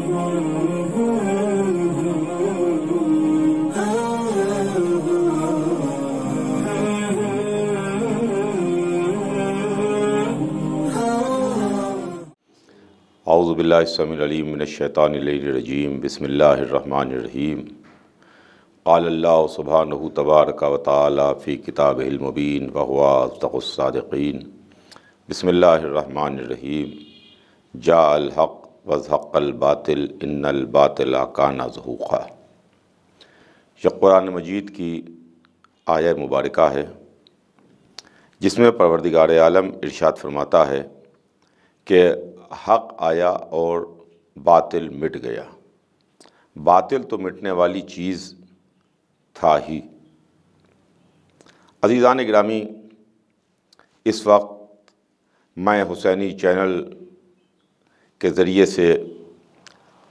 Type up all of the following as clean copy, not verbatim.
اعوذ باللہ السمیع العلیم من الشیطان الرجیم بسم اللہ الرحمن الرحیم قال اللہ سبحانہ تبارک و تعالی فی کتابہ المبین وہو اصدق الصادقین بسم اللہ الرحمن الرحیم جاء الحق وزهق الباطل ان الباطل کان زہوقا۔ یہ قرآن مجید کی آیہ مبارکہ ہے جس میں پروردگار عالم ارشاد فرماتا ہے کہ حق آیا اور باطل مٹ گیا۔ باطل تو مٹنے والی چیز تھا ہی۔ عزیزان گرامی، اس وقت میں حسینی چینل کے ذریعے سے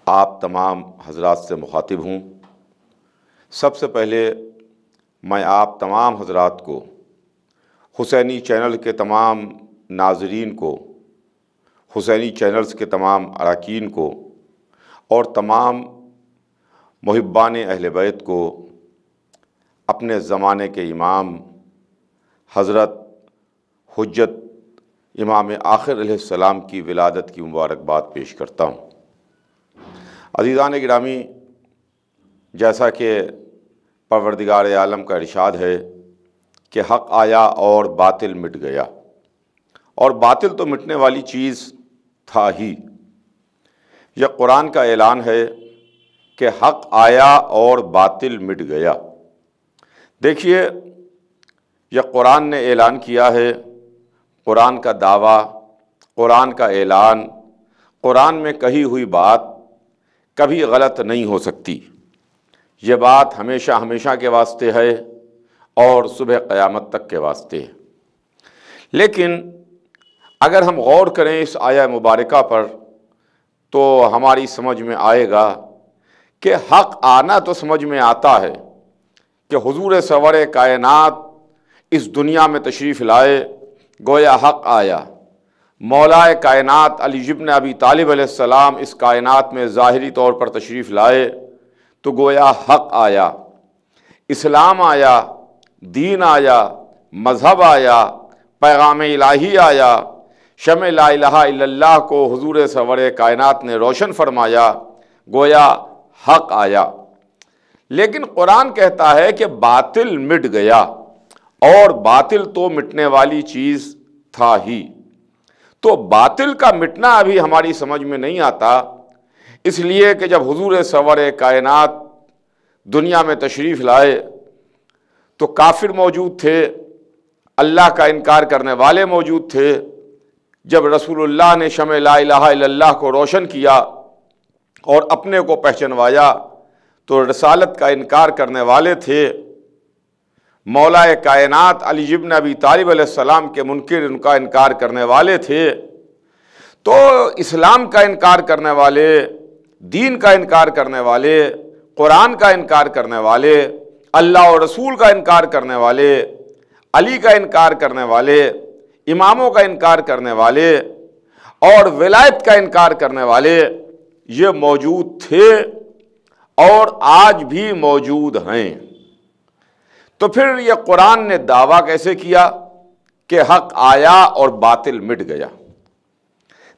آپ تمام حضرات سے مخاطب ہوں۔ سب سے پہلے میں آپ تمام حضرات کو، حسینی چینل کے تمام ناظرین کو، حسینی چینلز کے تمام اراکین کو اور تمام محبان اہل بیت کو اپنے زمانے کے امام حضرت حجت امام آخر علیہ السلام کی ولادت کی مبارکباد پیش کرتا ہوں۔ عزیزان گرامی، جیسا کہ پروردگار عالم کا ارشاد ہے کہ حق آیا اور باطل مٹ گیا، اور باطل تو مٹنے والی چیز تھا ہی۔ یہ قرآن کا اعلان ہے کہ حق آیا اور باطل مٹ گیا۔ دیکھیے، یہ قرآن نے اعلان کیا ہے، قرآن کا دعویٰ، قرآن کا اعلان، قرآن میں کہی ہوئی بات کبھی غلط نہیں ہو سکتی۔ یہ بات ہمیشہ ہمیشہ کے واسطے ہے اور صبح قیامت تک کے واسطے ہے۔ لیکن اگر ہم غور کریں اس آیہ مبارکہ پر تو ہماری سمجھ میں آئے گا کہ حق آنا تو سمجھ میں آتا ہے کہ حضور سرور کائنات اس دنیا میں تشریف لائے، گویا حق آیا۔ مولا کائنات علی ابن ابی طالب علیہ السلام اس کائنات میں ظاہری طور پر تشریف لائے تو گویا حق آیا، اسلام آیا، دین آیا، مذہب آیا، پیغام الہی آیا، شمع لا الہ الا اللہ کو حضور سرور کائنات نے روشن فرمایا، گویا حق آیا۔ لیکن قرآن کہتا ہے کہ باطل مٹ گیا، اور باطل تو مٹنے والی چیز تھا ہی۔ تو باطل کا مٹنا ابھی ہماری سمجھ میں نہیں آتا، اس لیے کہ جب حضور سرور کائنات دنیا میں تشریف لائے تو کافر موجود تھے، اللہ کا انکار کرنے والے موجود تھے۔ جب رسول اللہ نے شمع لا الہ الا اللہ کو روشن کیا اور اپنے کو پہچنوایا تو رسالت کا انکار کرنے والے تھے۔ مولا کائنات علی ابن ابی طالب علیہ السلام کے منکر، ان کا انکار کرنے والے تھے۔ تو اسلام کا انکار کرنے والے، دین کا انکار کرنے والے، قرآن کا انکار کرنے والے، اللہ اور رسول کا انکار کرنے والے، علی کا انکار کرنے والے، اماموں کا انکار کرنے والے اور ولایت کا انکار کرنے والے یہ موجود تھے اور آج بھی موجود ہیں۔ تو پھر یہ قرآن نے دعویٰ کیسے کیا کہ حق آیا اور باطل مٹ گیا؟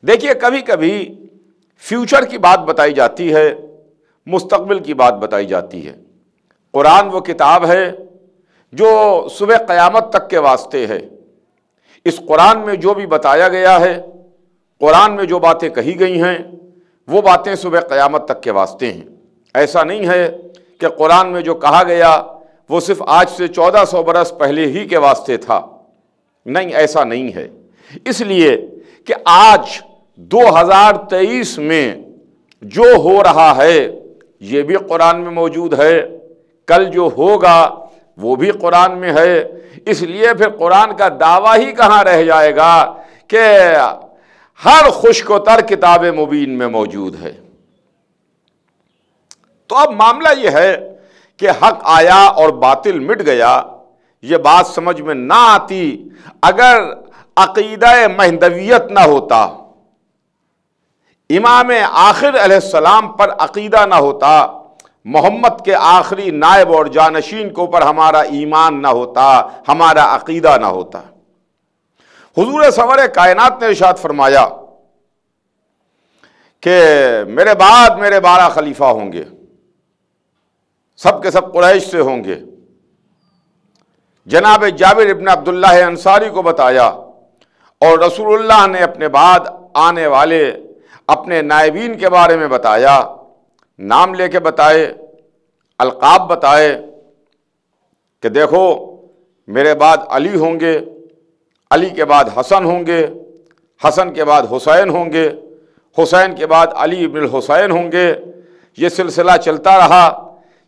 دیکھیے، کبھی کبھی فیوچر کی بات بتائی جاتی ہے، مستقبل کی بات بتائی جاتی ہے۔ قرآن وہ کتاب ہے جو صبح قیامت تک کے واسطے ہے۔ اس قرآن میں جو بھی بتایا گیا ہے، قرآن میں جو باتیں کہی گئی ہیں، وہ باتیں صبح قیامت تک کے واسطے ہیں۔ ایسا نہیں ہے کہ قرآن میں جو کہا گیا وہ صرف آج سے 1400 برس پہلے ہی کے واسطے تھا۔ نہیں، ایسا نہیں ہے۔ اس لیے کہ آج 2023 میں جو ہو رہا ہے یہ بھی قرآن میں موجود ہے، کل جو ہوگا وہ بھی قرآن میں ہے۔ اس لیے پھر قرآن کا دعویٰ ہی کہاں رہ جائے گا کہ ہر خشک و تر کتاب مبین میں موجود ہے۔ تو اب معاملہ یہ ہے کہ حق آیا اور باطل مٹ گیا، یہ بات سمجھ میں نہ آتی اگر عقیدہ مہدویت نہ ہوتا، امام آخر علیہ السلام پر عقیدہ نہ ہوتا، محمد کے آخری نائب اور جانشین کے اوپر ہمارا ایمان نہ ہوتا، ہمارا عقیدہ نہ ہوتا۔ حضور سرور کائنات نے ارشاد فرمایا کہ میرے بعد میرے 12 خلیفہ ہوں گے، سب کے سب قریش سے ہوں گے۔ جناب جابر ابن عبداللہ انصاری کو بتایا، اور رسول اللہ نے اپنے بعد آنے والے اپنے نائبین کے بارے میں بتایا، نام لے کے بتائے، القاب بتائے کہ دیکھو میرے بعد علی ہوں گے، علی کے بعد حسن ہوں گے، حسن کے بعد حسین ہوں گے، حسین کے بعد علی ابن الحسین ہوں گے۔ یہ سلسلہ چلتا رہا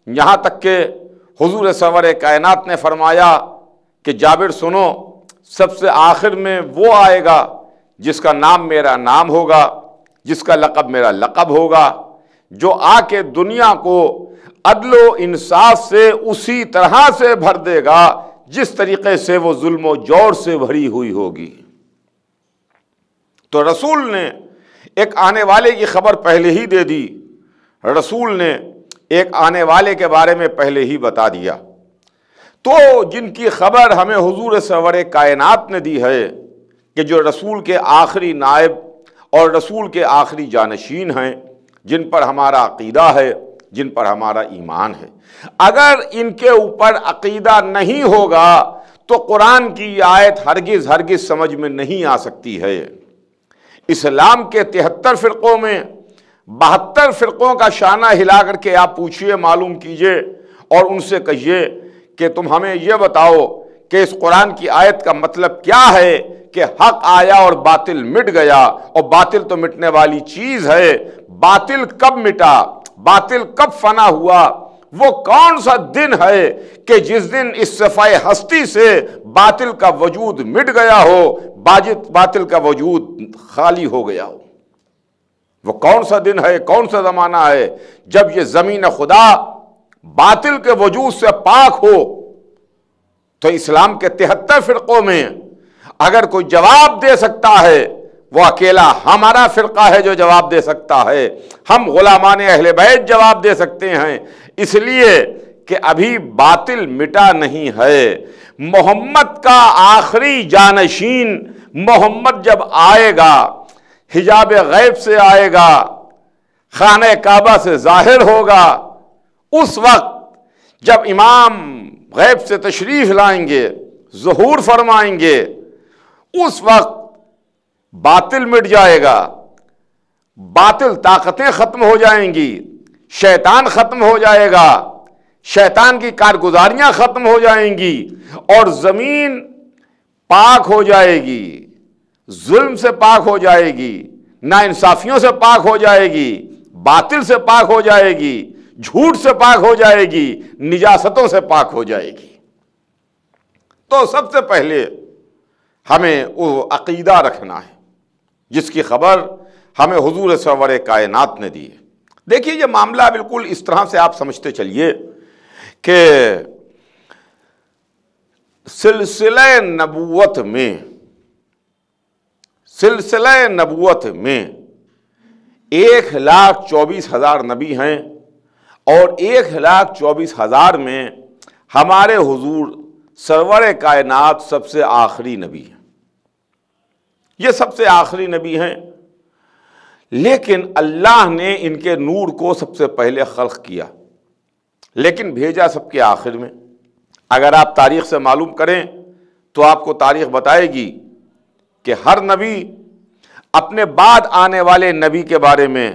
یہاں تک کہ حضور سرور کائنات نے فرمایا کہ جابر سنو، سب سے آخر میں وہ آئے گا جس کا نام میرا نام ہوگا، جس کا لقب میرا لقب ہوگا، جو آ کے دنیا کو عدل و انصاف سے اسی طرح سے بھر دے گا جس طریقے سے وہ ظلم و جور سے بھری ہوئی ہوگی۔ تو رسول نے ایک آنے والے کی خبر پہلے ہی دے دی، رسول نے ایک آنے والے کے بارے میں پہلے ہی بتا دیا۔ تو جن کی خبر ہمیں حضور سرور کائنات نے دی ہے کہ جو رسول کے آخری نائب اور رسول کے آخری جانشین ہیں، جن پر ہمارا عقیدہ ہے، جن پر ہمارا ایمان ہے، اگر ان کے اوپر عقیدہ نہیں ہوگا تو قرآن کی یہ آیت ہرگز ہرگز سمجھ میں نہیں آ سکتی ہے۔ اسلام کے 73 فرقوں میں 72 فرقوں کا شانہ ہلا کر کے آپ پوچھئے، معلوم کیجئے اور ان سے کہیے کہ تم ہمیں یہ بتاؤ کہ اس قرآن کی آیت کا مطلب کیا ہے کہ حق آیا اور باطل مٹ گیا، اور باطل تو مٹنے والی چیز ہے۔ باطل کب مٹا، باطل کب فنا ہوا، وہ کون سا دن ہے کہ جس دن اس صفحہ ہستی سے باطل کا وجود مٹ گیا ہو، باطل کا وجود خالی ہو گیا ہو؟ وہ کون سا دن ہے، کون سا زمانہ ہے جب یہ زمین خدا باطل کے وجود سے پاک ہو؟ تو اسلام کے 73 فرقوں میں اگر کوئی جواب دے سکتا ہے، وہ اکیلا ہمارا فرقہ ہے جو جواب دے سکتا ہے۔ ہم غلامان اہل بیت جواب دے سکتے ہیں، اس لیے کہ ابھی باطل مٹا نہیں ہے۔ محمد کا آخری جانشین محمد جب آئے گا، حجاب غیب سے آئے گا، خانہ کعبہ سے ظاہر ہوگا، اس وقت جب امام غیب سے تشریف لائیں گے، ظہور فرمائیں گے، اس وقت باطل مٹ جائے گا، باطل طاقتیں ختم ہو جائیں گی، شیطان ختم ہو جائے گا، شیطان کی کارگزاریاں ختم ہو جائیں گی، اور زمین پاک ہو جائے گی، ظلم سے پاک ہو جائے گی، ناانصافیوں سے پاک ہو جائے گی، باطل سے پاک ہو جائے گی، جھوٹ سے پاک ہو جائے گی، نجاستوں سے پاک ہو جائے گی۔ تو سب سے پہلے ہمیں وہ عقیدہ رکھنا ہے جس کی خبر ہمیں حضور سرور کائنات نے دی ہے۔ دیکھیے یہ معاملہ بالکل اس طرح سے آپ سمجھتے چلیے کہ سلسلہ نبوت میں 1,24,000 نبی ہیں، اور 1,24,000 میں ہمارے حضور سرور کائنات سب سے آخری نبی ہیں۔ یہ سب سے آخری نبی ہیں، لیکن اللہ نے ان کے نور کو سب سے پہلے خلق کیا، لیکن بھیجا سب کے آخر میں۔ اگر آپ تاریخ سے معلوم کریں تو آپ کو تاریخ بتائے گی کہ ہر نبی اپنے بعد آنے والے نبی کے بارے میں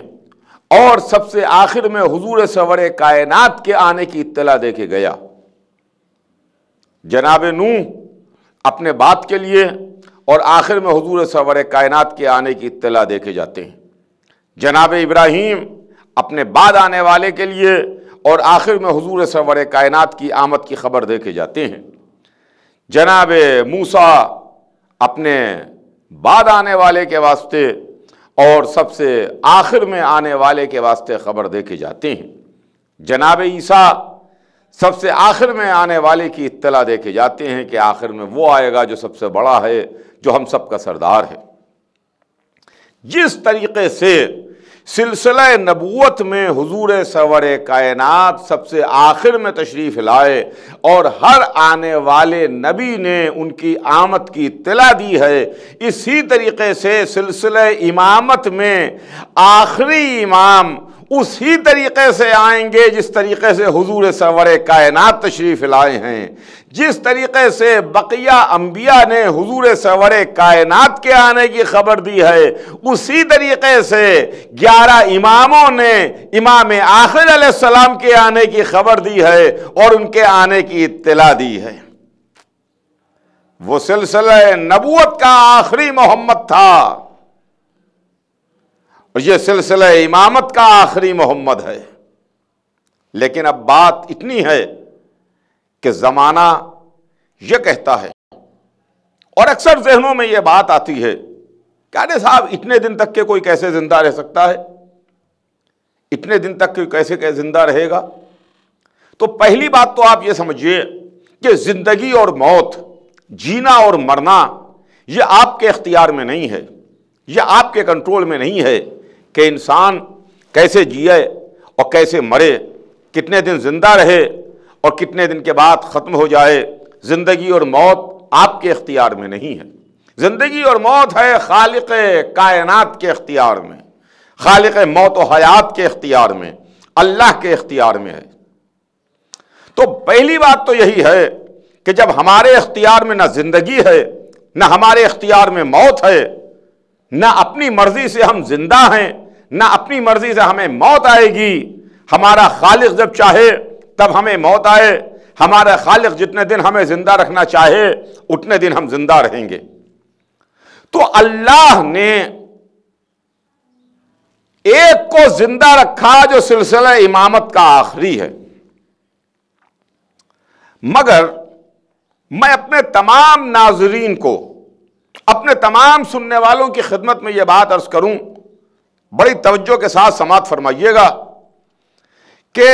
اور سب سے آخر میں حضور سرور کائنات کے آنے کی اطلاع دے کے گیا۔ جناب نوح اپنے بعد کے لیے اور آخر میں حضور سرور کائنات کے آنے کی اطلاع دے کے جاتے ہیں۔ جناب ابراہیم اپنے بعد آنے والے کے لیے اور آخر میں حضور سرور کائنات کی آمد کی خبر دے کے جاتے ہیں۔ جناب موسیٰ اپنے بعد آنے والے کے واسطے اور سب سے آخر میں آنے والے کے واسطے خبر دے کے جاتے ہیں۔ جناب عیسیٰ سب سے آخر میں آنے والے کی اطلاع دے کے جاتے ہیں کہ آخر میں وہ آئے گا جو سب سے بڑا ہے، جو ہم سب کا سردار ہے۔ جس طریقے سے سلسلہ نبوت میں حضور سرور کائنات سب سے آخر میں تشریف لائے اور ہر آنے والے نبی نے ان کی آمد کی اطلاع دی ہے، اسی طریقے سے سلسلہ امامت میں آخری امام اسی طریقے سے آئیں گے جس طریقے سے حضور سرور کائنات تشریف لائے ہیں، جس طریقے سے بقیہ انبیاء نے حضور سرور کائنات کے آنے کی خبر دی ہے، اسی طریقے سے 11 اماموں نے امام آخر علیہ السلام کے آنے کی خبر دی ہے اور ان کے آنے کی اطلاع دی ہے۔ وہ سلسلہ نبوت کا آخری محمد تھا اور یہ سلسلہ امامت کا آخری محمد ہے۔ لیکن اب بات اتنی ہے کہ زمانہ یہ کہتا ہے اور اکثر ذہنوں میں یہ بات آتی ہے کہ ارے صاحب اتنے دن تک کہ کوئی کیسے زندہ رہ سکتا ہے، اتنے دن تک کوئی کیسے زندہ رہے گا؟ تو پہلی بات تو آپ یہ سمجھیے کہ زندگی اور موت، جینا اور مرنا یہ آپ کے اختیار میں نہیں ہے، یہ آپ کے کنٹرول میں نہیں ہے کہ انسان کیسے جیے اور کیسے مرے، کتنے دن زندہ رہے اور کتنے دن کے بعد ختم ہو جائے۔ زندگی اور موت آپ کے اختیار میں نہیں ہے، زندگی اور موت ہے خالق کائنات کے اختیار میں، خالق موت و حیات کے اختیار میں، اللہ کے اختیار میں ہے۔ تو پہلی بات تو یہی ہے کہ جب ہمارے اختیار میں نہ زندگی ہے، نہ ہمارے اختیار میں موت ہے، نہ اپنی مرضی سے ہم زندہ ہیں، نہ اپنی مرضی سے ہمیں موت آئے گی، ہمارا خالق جب چاہے تب ہمیں موت آئے، ہمارا خالق جتنے دن ہمیں زندہ رکھنا چاہے اتنے دن ہم زندہ رہیں گے۔ تو اللہ نے ایک کو زندہ رکھا جو سلسلہ امامت کا آخری ہے، مگر میں اپنے تمام ناظرین کو، اپنے تمام سننے والوں کی خدمت میں یہ بات عرض کروں، بڑی توجہ کے ساتھ سماعت فرمائیے گا کہ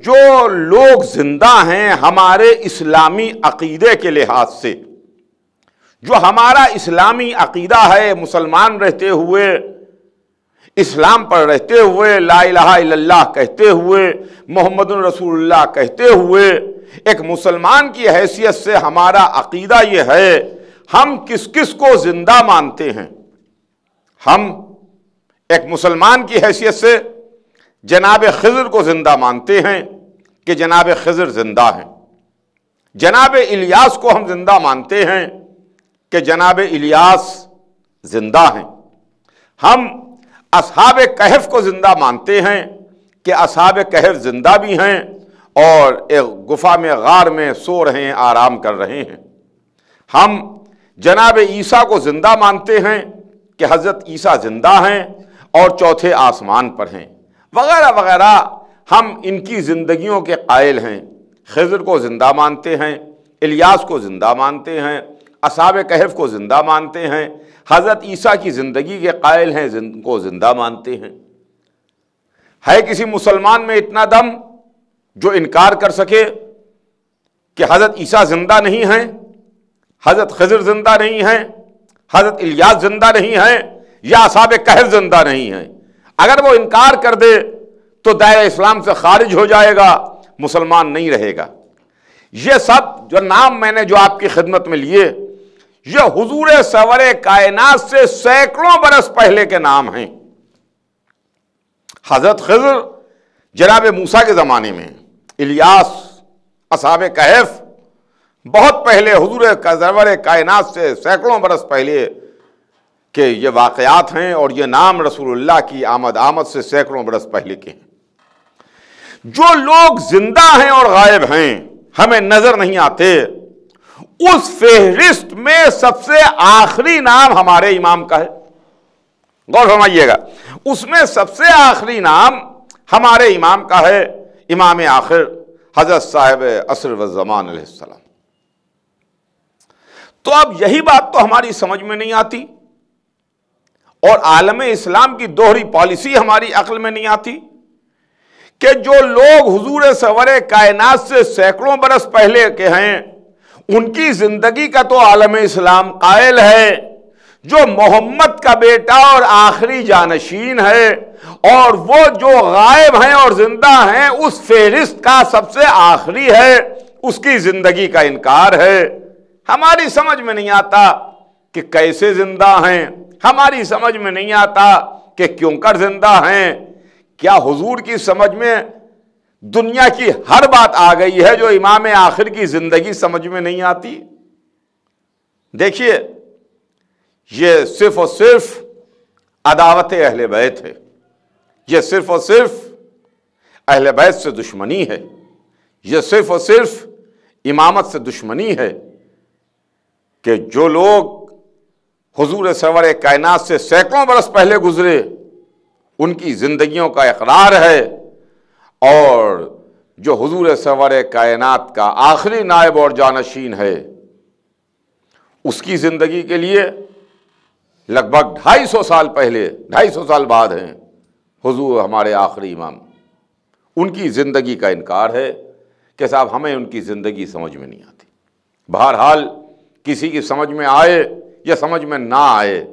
جو لوگ زندہ ہیں ہمارے اسلامی عقیدے کے لحاظ سے، جو ہمارا اسلامی عقیدہ ہے، مسلمان رہتے ہوئے، اسلام پر رہتے ہوئے، لا الہ الا اللہ کہتے ہوئے، محمد رسول اللہ کہتے ہوئے، ایک مسلمان کی حیثیت سے ہمارا عقیدہ یہ ہے، ہم کس کس کو زندہ مانتے ہیں؟ ہم ایک مسلمان کی حیثیت سے جناب خضر کو زندہ مانتے ہیں کہ جناب خضر زندہ ہیں، جناب الیاس کو ہم زندہ مانتے ہیں کہ جناب الیاس زندہ ہیں، ہم اصحاب کہف کو زندہ مانتے ہیں کہ اصحاب کہف زندہ بھی ہیں اور ایک گفا میں غار میں سو رہے ہیں، آرام کر رہے ہیں، ہم جناب عیسیٰ کو زندہ مانتے ہیں کہ حضرت عیسیٰ زندہ ہیں اور چوتھے آسمان پر ہیں، وغیرہ وغیرہ، ہم ان کی زندگیوں کے قائل ہیں۔ خضر کو زندہ مانتے ہیں، الیاس کو زندہ مانتے ہیں، اصحاب کہف کو زندہ مانتے ہیں، حضرت عیسیٰ کی زندگی کے قائل ہیں، کو زندہ مانتے ہیں۔ ہے کسی مسلمان میں اتنا دم جو انکار کر سکے کہ حضرت عیسیٰ زندہ نہیں ہیں، حضرت خضر زندہ نہیں ہیں، حضرت الیاس زندہ نہیں ہیں، یا اصحاب کہف زندہ نہیں ہیں؟ اگر وہ انکار کر دے تو دائرہ اسلام سے خارج ہو جائے گا، مسلمان نہیں رہے گا۔ یہ سب جو نام میں نے جو آپ کی خدمت میں لیے، یہ حضور سرور کائنات سے سینکڑوں برس پہلے کے نام ہیں۔ حضرت خضر جناب موسیٰ کے زمانے میں، الیاس، اصحاب کہف بہت پہلے، حضور سرور کائنات سے سینکڑوں برس پہلے کہ یہ واقعات ہیں، اور یہ نام رسول اللہ کی آمد سے سینکڑوں برس پہلے کے ہیں۔ جو لوگ زندہ ہیں اور غائب ہیں، ہمیں نظر نہیں آتے، اس فہرست میں سب سے آخری نام ہمارے امام کا ہے۔ غور فرمائیے گا، اس میں سب سے آخری نام ہمارے امام کا ہے، امام آخر حضرت صاحب عصر و زمان علیہ السلام۔ تو اب یہی بات تو ہماری سمجھ میں نہیں آتی، اور عالم اسلام کی دوہری پالیسی ہماری عقل میں نہیں آتی کہ جو لوگ حضور سرور کائنات سے سینکڑوں برس پہلے کے ہیں، ان کی زندگی کا تو عالم اسلام قائل ہے، جو محمد کا بیٹا اور آخری جانشین ہے، اور وہ جو غائب ہیں اور زندہ ہیں اس فہرست کا سب سے آخری ہے، اس کی زندگی کا انکار ہے۔ ہماری سمجھ میں نہیں آتا کہ کیسے زندہ ہیں، ہماری سمجھ میں نہیں آتا کہ کیوں کر زندہ ہیں۔ کیا حضور کی سمجھ میں دنیا کی ہر بات آ گئی ہے جو امام آخر کی زندگی سمجھ میں نہیں آتی؟ دیکھیے، یہ صرف اور صرف عداوت اہل بیت ہے، یہ صرف اور صرف اہل بیت سے دشمنی ہے، یہ صرف اور صرف امامت سے دشمنی ہے کہ جو لوگ حضور سرور کائنات سے سینکڑوں برس پہلے گزرے ان کی زندگیوں کا اقرار ہے، اور جو حضور سرور کائنات کا آخری نائب اور جانشین ہے اس کی زندگی کے لیے لگ بھگ 250 سال پہلے، 250 سال بعد ہیں حضور ہمارے آخری امام، ان کی زندگی کا انکار ہے کہ صاحب ہمیں ان کی زندگی سمجھ میں نہیں آتی۔ بہرحال کسی کی سمجھ میں آئے یا سمجھ میں نہ آئے،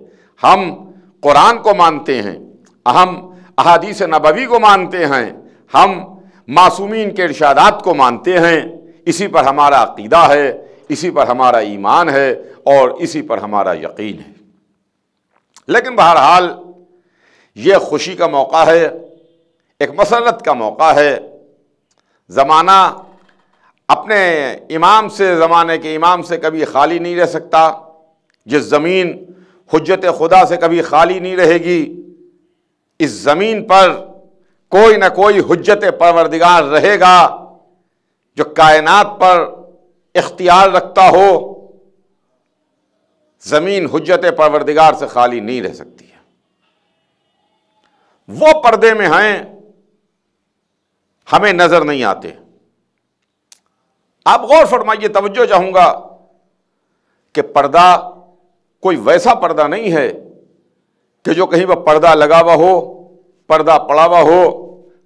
ہم قرآن کو مانتے ہیں، ہم احادیث نبوی کو مانتے ہیں، ہم معصومین کے ارشادات کو مانتے ہیں، اسی پر ہمارا عقیدہ ہے، اسی پر ہمارا ایمان ہے اور اسی پر ہمارا یقین ہے۔ لیکن بہرحال یہ خوشی کا موقع ہے، ایک مسرت کا موقع ہے۔ زمانہ اپنے امام سے، زمانے کے امام سے کبھی خالی نہیں رہ سکتا، جس زمین حجت خدا سے کبھی خالی نہیں رہے گی، اس زمین پر کوئی نہ کوئی حجت پروردگار رہے گا جو کائنات پر اختیار رکھتا ہو۔ زمین حجت پروردگار سے خالی نہیں رہ سکتی ہے۔ وہ پردے میں ہیں، ہمیں نظر نہیں آتے۔ آپ غور فرمائیے، توجہ چاہوں گا کہ پردہ کوئی ویسا پردہ نہیں ہے کہ جو کہیں پر پردہ لگا ہوا ہو، پردہ پڑا ہوا ہو،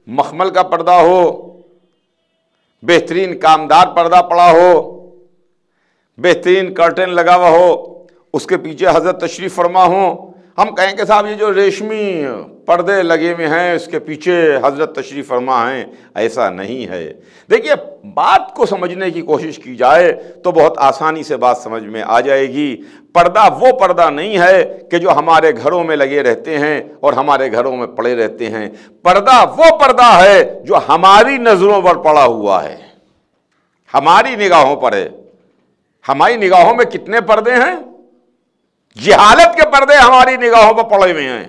مخمل کا پردہ ہو، بہترین کامدار پردہ پڑا ہو، بہترین کرٹن لگا ہوا ہو، اس کے پیچھے حضرت تشریف فرما ہوں، ہم کہیں کہ صاحب یہ جو ریشمی پردے لگے ہوئے ہیں اس کے پیچھے حضرت تشریف فرما ہیں۔ ایسا نہیں ہے۔ دیکھیے، بات کو سمجھنے کی کوشش کی جائے تو بہت آسانی سے بات سمجھ میں آ جائے گی۔ پردہ وہ پردہ نہیں ہے کہ جو ہمارے گھروں میں لگے رہتے ہیں اور ہمارے گھروں میں پڑے رہتے ہیں۔ پردہ وہ پردہ ہے جو ہماری نظروں پر پڑا ہوا ہے، ہماری نگاہوں پر ہے۔ ہماری نگاہوں میں کتنے پردے ہیں؟ جہالت کے پردے ہماری نگاہوں پر پڑے ہوئے ہیں۔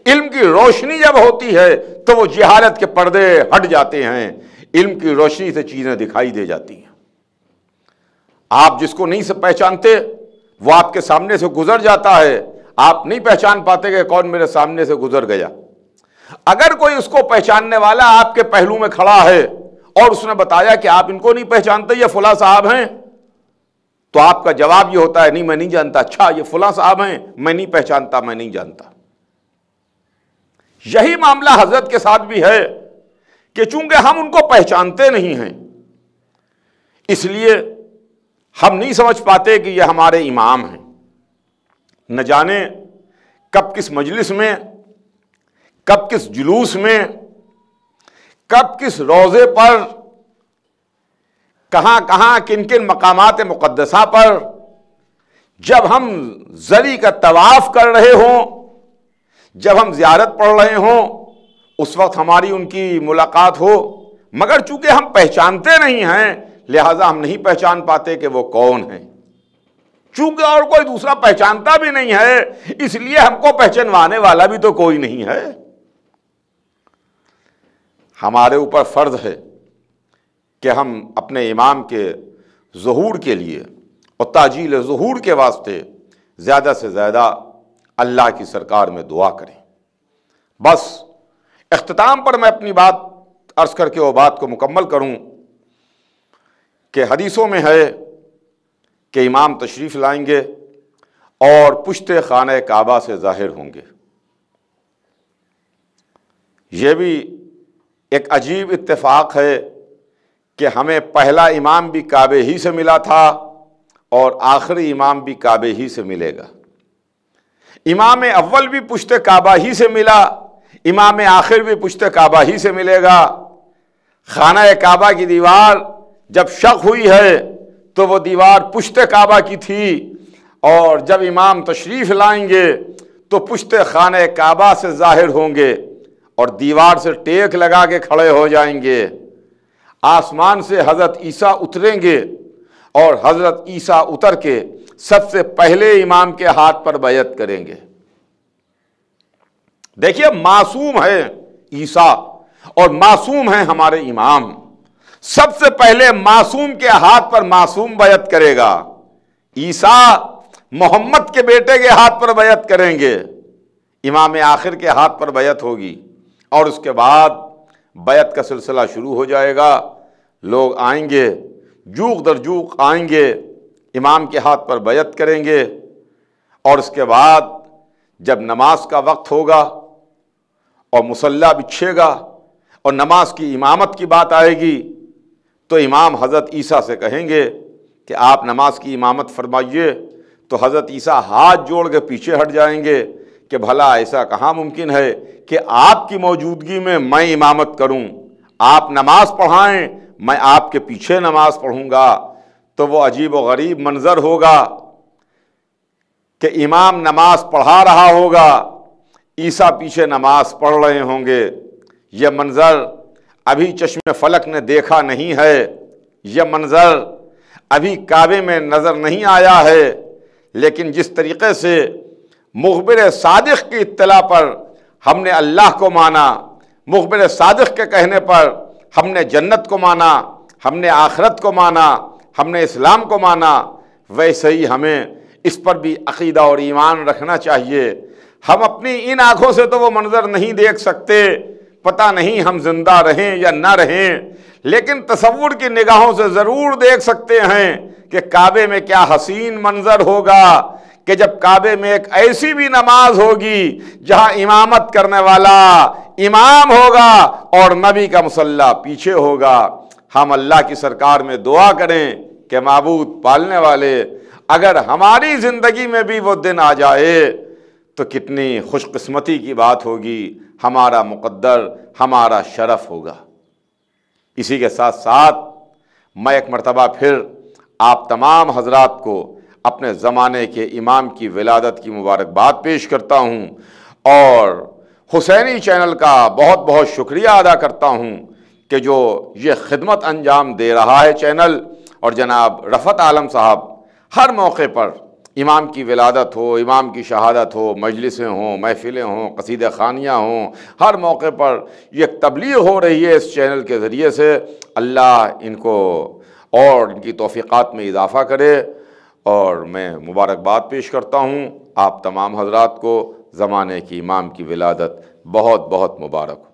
علم کی روشنی جب ہوتی ہے تو وہ جہالت کے پردے ہٹ جاتے ہیں، علم کی روشنی سے چیزیں دکھائی دے جاتی ہیں۔ آپ جس کو نہیں سے پہچانتے وہ آپ کے سامنے سے گزر جاتا ہے، آپ نہیں پہچان پاتے کہ کون میرے سامنے سے گزر گیا۔ اگر کوئی اس کو پہچاننے والا آپ کے پہلو میں کھڑا ہے اور اس نے بتایا کہ آپ ان کو نہیں پہچانتے، یہ فلاں صاحب ہیں، تو آپ کا جواب یہ ہوتا ہے نہیں میں نہیں جانتا۔ اچھا، یہ فلاں صاحب ہیں، میں نہیں پہچانتا، میں نہیں جانتا۔ یہی معاملہ حضرت کے ساتھ بھی ہے کہ چونکہ ہم ان کو پہچانتے نہیں ہیں، اس لیے ہم نہیں سمجھ پاتے کہ یہ ہمارے امام ہیں۔ نہ جانے کب کس مجلس میں، کب کس جلوس میں، کب کس روضے پر، کہاں کہاں کن کن مقامات مقدسہ پر جب ہم زری کا طواف کر رہے ہوں، جب ہم زیارت پڑھ رہے ہوں، اس وقت ہماری ان کی ملاقات ہو، مگر چونکہ ہم پہچانتے نہیں ہیں لہذا ہم نہیں پہچان پاتے کہ وہ کون ہیں۔ چونکہ اور کوئی دوسرا پہچانتا بھی نہیں ہے اس لیے ہم کو پہچانوانے والا بھی تو کوئی نہیں ہے۔ ہمارے اوپر فرض ہے کہ ہم اپنے امام کے ظہور کے لیے اور تعجیل ظہور کے واسطے زیادہ سے زیادہ اللہ کی سرکار میں دعا کریں۔ بس اختتام پر میں اپنی بات عرض کر کے وہ بات کو مکمل کروں کہ حدیثوں میں ہے کہ امام تشریف لائیں گے اور پشت خانہ کعبہ سے ظاہر ہوں گے۔ یہ بھی ایک عجیب اتفاق ہے کہ ہمیں پہلا امام بھی کعبے ہی سے ملا تھا اور آخری امام بھی کعبے ہی سے ملے گا۔ امام اول بھی پشت کعبہ ہی سے ملا، امام آخر بھی پشت کعبہ ہی سے ملے گا۔ خانہ کعبہ کی دیوار جب شق ہوئی ہے تو وہ دیوار پشت کعبہ کی تھی، اور جب امام تشریف لائیں گے تو پشت خانہ کعبہ سے ظاہر ہوں گے اور دیوار سے ٹیک لگا کے کھڑے ہو جائیں گے۔ آسمان سے حضرت عیسیٰ اتریں گے اور حضرت عیسیٰ اتر کے سب سے پہلے امام کے ہاتھ پر بیعت کریں گے۔ دیکھیے، معصوم ہے عیسیٰ اور معصوم ہیں ہمارے امام، سب سے پہلے معصوم کے ہاتھ پر معصوم بیعت کرے گا۔ عیسیٰ محمد کے بیٹے کے ہاتھ پر بیعت کریں گے، امام آخر کے ہاتھ پر بیعت ہوگی، اور اس کے بعد بیعت کا سلسلہ شروع ہو جائے گا۔ لوگ آئیں گے، جوق در جوق آئیں گے، امام کے ہاتھ پر بیعت کریں گے، اور اس کے بعد جب نماز کا وقت ہوگا اور مصلی بچھے گا اور نماز کی امامت کی بات آئے گی تو امام حضرت عیسیٰ سے کہیں گے کہ آپ نماز کی امامت فرمائیے، تو حضرت عیسیٰ ہاتھ جوڑ کے پیچھے ہٹ جائیں گے کہ بھلا ایسا کہاں ممکن ہے کہ آپ کی موجودگی میں امامت کروں، آپ نماز پڑھائیں، میں آپ کے پیچھے نماز پڑھوں گا۔ تو وہ عجیب و غریب منظر ہوگا کہ امام نماز پڑھا رہا ہوگا، عیسیٰ پیچھے نماز پڑھ رہے ہوں گے۔ یہ منظر ابھی چشم فلک نے دیکھا نہیں ہے، یہ منظر ابھی کعبے میں نظر نہیں آیا ہے، لیکن جس طریقے سے مخبر صادق کی اطلاع پر ہم نے اللہ کو مانا، مخبر صادق کے کہنے پر ہم نے جنت کو مانا، ہم نے آخرت کو مانا، ہم نے اسلام کو مانا، ویسے ہی ہمیں اس پر بھی عقیدہ اور ایمان رکھنا چاہیے۔ ہم اپنی ان آنکھوں سے تو وہ منظر نہیں دیکھ سکتے، پتہ نہیں ہم زندہ رہیں یا نہ رہیں، لیکن تصور کی نگاہوں سے ضرور دیکھ سکتے ہیں کہ کعبے میں کیا حسین منظر ہوگا، کہ جب کعبے میں ایک ایسی بھی نماز ہوگی جہاں امامت کرنے والا امام ہوگا اور نبی کا مصلی پیچھے ہوگا۔ ہم اللہ کی سرکار میں دعا کریں کہ معبود پالنے والے، اگر ہماری زندگی میں بھی وہ دن آ جائے تو کتنی خوش قسمتی کی بات ہوگی، ہمارا مقدر، ہمارا شرف ہوگا۔ اسی کے ساتھ ساتھ میں ایک مرتبہ پھر آپ تمام حضرات کو اپنے زمانے کے امام کی ولادت کی مبارکباد پیش کرتا ہوں، اور حسینی چینل کا بہت بہت شکریہ ادا کرتا ہوں کہ جو یہ خدمت انجام دے رہا ہے چینل، اور جناب رفعت عالم صاحب ہر موقع پر امام کی ولادت ہو، امام کی شہادت ہو، مجلسیں ہوں، محفلیں ہوں، قصیدہ خوانیاں ہوں، ہر موقع پر یہ تبلیغ ہو رہی ہے اس چینل کے ذریعے سے۔ اللہ ان کو اور ان کی توفیقات میں اضافہ کرے، اور میں مبارکباد پیش کرتا ہوں آپ تمام حضرات کو۔ زمانے کی امام کی ولادت بہت بہت مبارک ہو۔